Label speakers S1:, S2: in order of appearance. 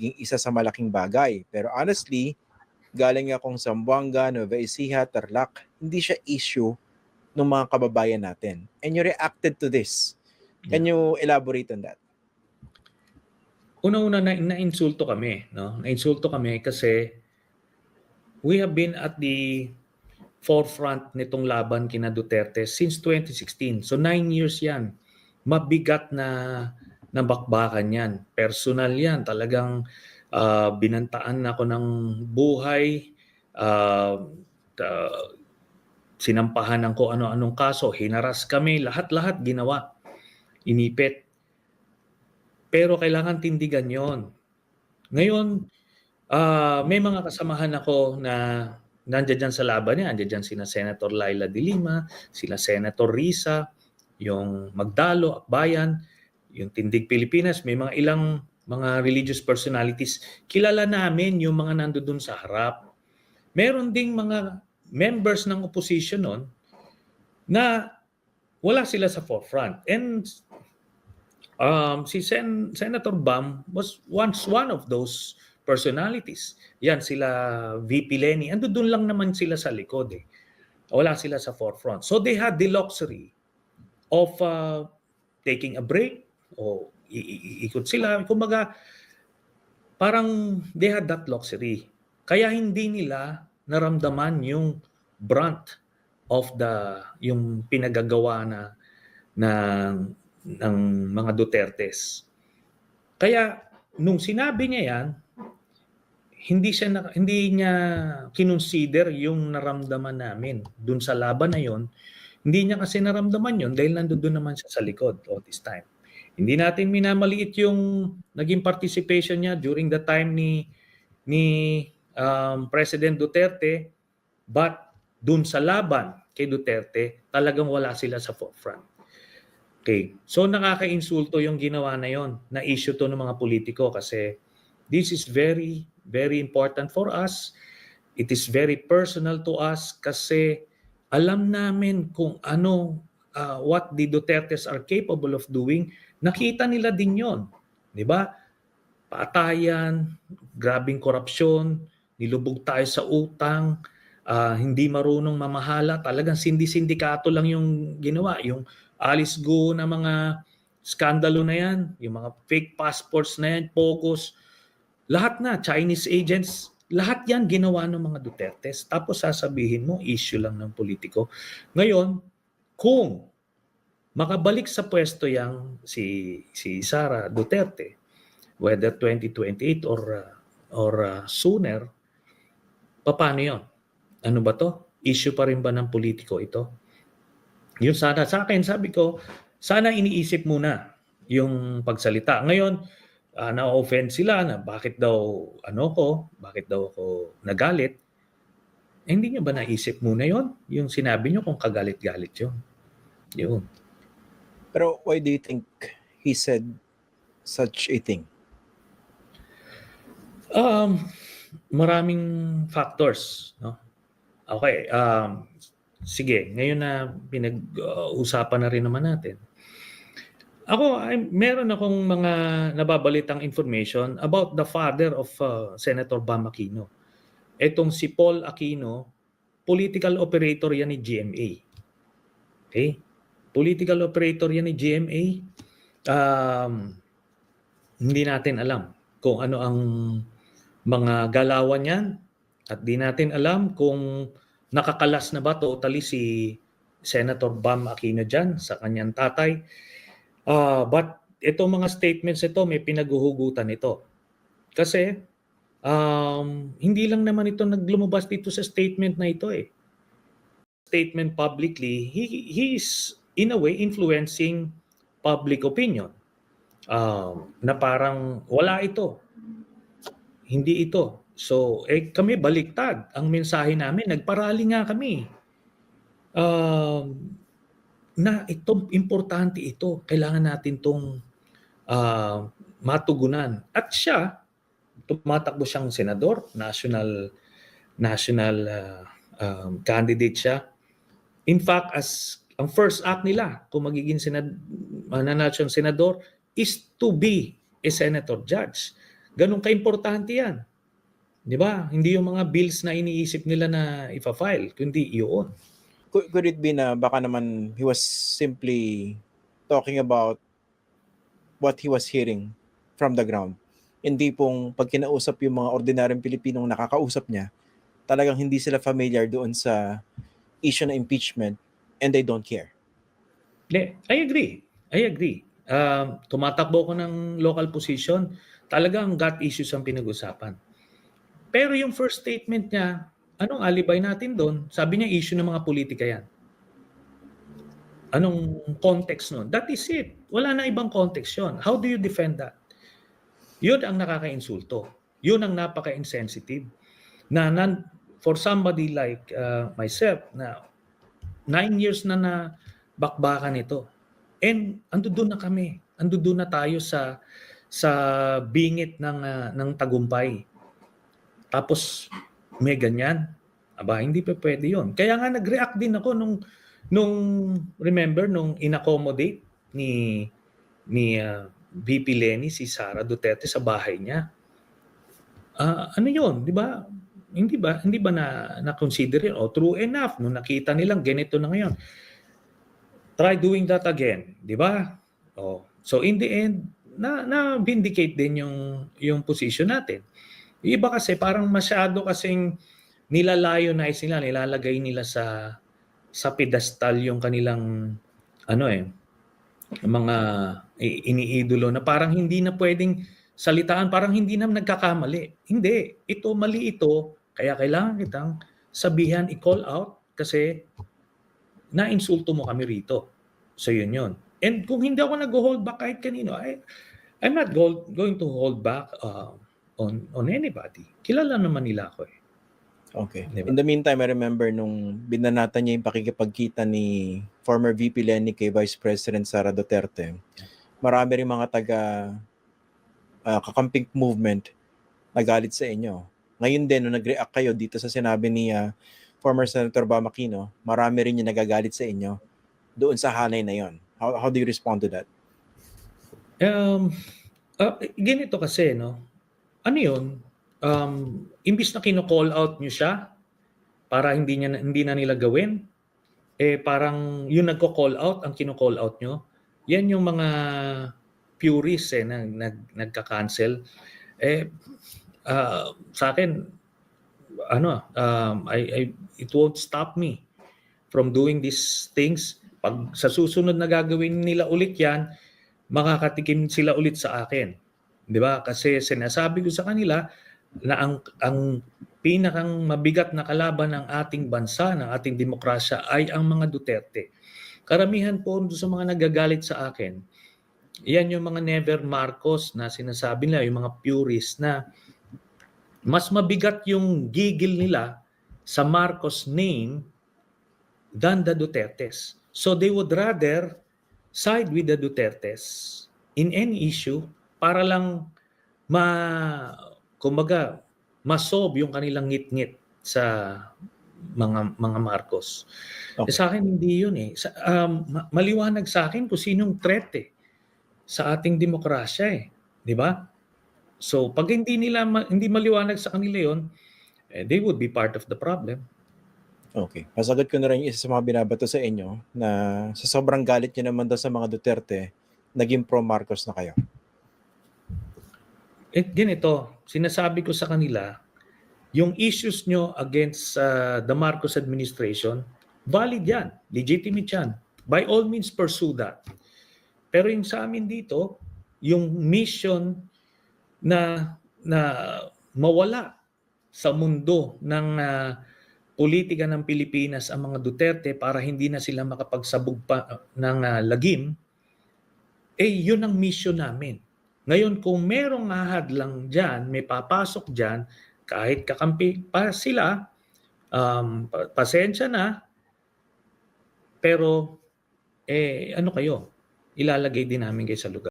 S1: magiging isa sa malaking bagay. Pero honestly, galing akong Zamboanga, Nueva Ecija, Tarlac, hindi siya issue ng mga kababayan natin. And you reacted to this. Can you elaborate on that?
S2: Una-una na-insulto kami, no? Na-insulto kami kasi we have been at the forefront nitong laban kina Duterte since 2016. So 9 years 'yan. Mabigat na bakbakan 'yan. Personal 'yan. Talagang binantaan ako ng buhay, sinampahan ng kung ano-anong kaso, hinaras kami, lahat-lahat ginawa. Inipit. Pero kailangan tindigan 'yon. Ngayon, may mga kasamahan ako na nandiyan dyan sa laban niya. Nandiyan dyan sina Senator Laila de Lima, sila Senator Risa, yung Magdalo, Akbayan, yung Tindig Pilipinas, may mga ilang mga religious personalities. Kilala namin yung mga nandoon sa harap. Meron ding mga members ng opposition nun na wala sila sa forefront. And si Senator Bam was once one of those personalities. Yan, sila VP Lenny. Ando doon lang naman sila sa likod eh. Wala sila sa forefront. So they had the luxury of taking a break o ikot sila. Kumbaga, parang they had that luxury. Kaya hindi nila naramdaman yung brunt of yung pinagagawa ng mga Dutertes. Kaya nung sinabi niya yan, hindi niya kinonsider yung naramdaman namin dun sa laban na yon. Hindi niya kasi naramdaman yon dahil nandoon naman siya sa likod all this time. Hindi natin minamaliit yung naging participation niya during the time ni President Duterte, but dun sa laban kay Duterte, talagang wala sila sa forefront. Okay. So nakaka-insulto yung ginawa na yon, na issue to ng mga politiko kasi this is very, very important for us. It is very personal to us kasi alam namin kung ano, what the Dutertes are capable of doing. Nakita nila din yon, di ba? Patayan, grabing korupsyon, nilubog tayo sa utang, hindi marunong mamahala, talagang sindikato lang yung ginawa, yung Alice Go na mga skandalo na yan, yung mga fake passports na yan, POGOs, lahat na, Chinese agents, lahat yan ginawa ng mga Dutertes. Tapos sasabihin mo, issue lang ng politiko. Ngayon, kung makabalik sa pwesto yang si Sara Duterte, whether 2028 or sooner, paano yon? Ano ba to? Issue pa rin ba ng politiko ito? Yun sana sa akin, sabi ko, sana iniisip muna yung pagsalita. Ngayon, na-offend sila na bakit daw bakit daw ako nagalit. Hindi niyo ba naisip muna yon? Yung sinabi niyo kung kagalit-galit yun. Yun.
S1: Pero why do you think he said such a thing?
S2: Maraming factors, no? Okay, sige, ngayon na pinag-usapan na rin naman natin. Meron akong mga nababalitang information about the father of Senator Bam Aquino. Etong si Paul Aquino, political operator yan ni GMA. Okay? Political operator yan ni GMA. Hindi natin alam kung ano ang mga galawan yan at di natin alam kung nakakalas na ba totally si Senator Bam Aquino dyan sa kanyang tatay. But itong mga statements ito, may pinaguhugutan ito. Kasi hindi lang naman ito naglumabas dito sa statement na ito eh. Statement publicly, he is in a way influencing public opinion. Na parang wala ito. Hindi ito. So, kami baliktad. Ang mensahe namin, nagparali nga kami. Na ito, importante ito. Kailangan natin itong matugunan. At siya, tumatakbo siyang senador, national candidate siya. In fact, ang first act nila, kung magiging mananalo siyang senador, is to be a senator judge. Ganun kaimportante yan. Di ba? Hindi yung mga bills na iniisip nila na ipa-file, kundi yun.
S1: Could it be na baka naman he was simply talking about what he was hearing from the ground? Hindi pong pag kinausap yung mga ordinaryong Pilipinong nakakausap niya, talagang hindi sila familiar doon sa issue na impeachment and they don't care.
S2: I agree. Tumatakbo ko ng local position, talagang gut issues ang pinag-usapan. Pero yung first statement niya, anong alibay natin doon? Sabi niya, issue ng mga politika yan. Anong context nun? That is it. Wala na ibang context yun. How do you defend that? Yun ang nakaka-insulto. Yun ang napaka-insensitive. For somebody like myself, na 9 years na bakbakan ito. And andoon na kami. Andoon na tayo sa bingit ng tagumpay. Tapos may ganyan. Aba, hindi pa pwede yun. Kaya nga nag-react din ako nung in-accommodate ni VP Leni si Sara Duterte sa bahay niya. Ano yun, di ba? Hindi ba na-consider yun? True enough, nung nakita nilang ganito na ngayon, try doing that again, di ba? So in the end, na-vindicate din yung position natin. Yung iba kasi parang masyado kasing nilalionize nila, nilalagay nila sa pedestal yung kanilang mga iniidolo na parang hindi na pwedeng salitaan, parang hindi na nagkakamali. Hindi, mali ito, kaya kailangan kitang sabihan, i-call out kasi na-insulto mo kami rito. So yun. And kung hindi ako nag-hold back kahit kanino, I'm not going to hold back on anybody. Kilala naman nila ako eh.
S1: Okay.
S2: Diba?
S1: In the meantime, I remember nung binanatan niya yung pakikipagkita ni former VP Leni kay Vice President Sara Duterte, marami rin mga kakamping movement nagalit sa inyo. Ngayon din, nung nag-react kayo dito sa sinabi ni former Senator Bam Aquino, marami rin yung nagagalit sa inyo doon sa hanay na yon. How do you respond to that?
S2: Ganito kasi, no? Ano yun? Imbis na kino-call out nyo siya para hindi na nila gawin, parang yung nagko-call out, ang kino-call out nyo, yan yung mga purists na nagka-cancel. Sa akin, it won't stop me from doing these things. Pag sa susunod na gagawin nila ulit yan, makakatikim sila ulit sa akin. Di ba? Kasi sinasabi ko sa kanila na ang pinakang mabigat na kalaban ng ating bansa, ng ating demokrasya ay ang mga Duterte. Karamihan po sa mga nagagalit sa akin, yan yung mga never Marcos na sinasabi nila, yung mga purists na mas mabigat yung gigil nila sa Marcos name than the Dutertes. So they would rather side with the Dutertes in any issue para lang masob yung kanilang ngit-ngit sa mga Marcos.
S1: Okay.
S2: Sa akin hindi yun eh. Maliwanag sa akin kung sinong threat sa ating demokrasya eh, di ba? So pag hindi maliwanag sa kanila yun, they would be part of the problem.
S1: Okay. Pasagot ko na rin isa sa mga binabato sa inyo na sa sobrang galit niyo naman daw sa mga Duterte, naging pro-Marcos na kayo.
S2: Ganito, sinasabi ko sa kanila, yung issues nyo against the Marcos administration, valid yan, legitimate yan. By all means, pursue that. Pero yung sa amin dito, yung mission na mawala sa mundo ng politika ng Pilipinas ang mga Duterte para hindi na sila makapagsabog pa ng lagim, yun ang mission namin. Ngayon, kung merong ahadlang dyan, may papasok dyan, kahit kakampi pa sila, pasensya na, pero ano kayo, ilalagay din namin kayo sa lugar.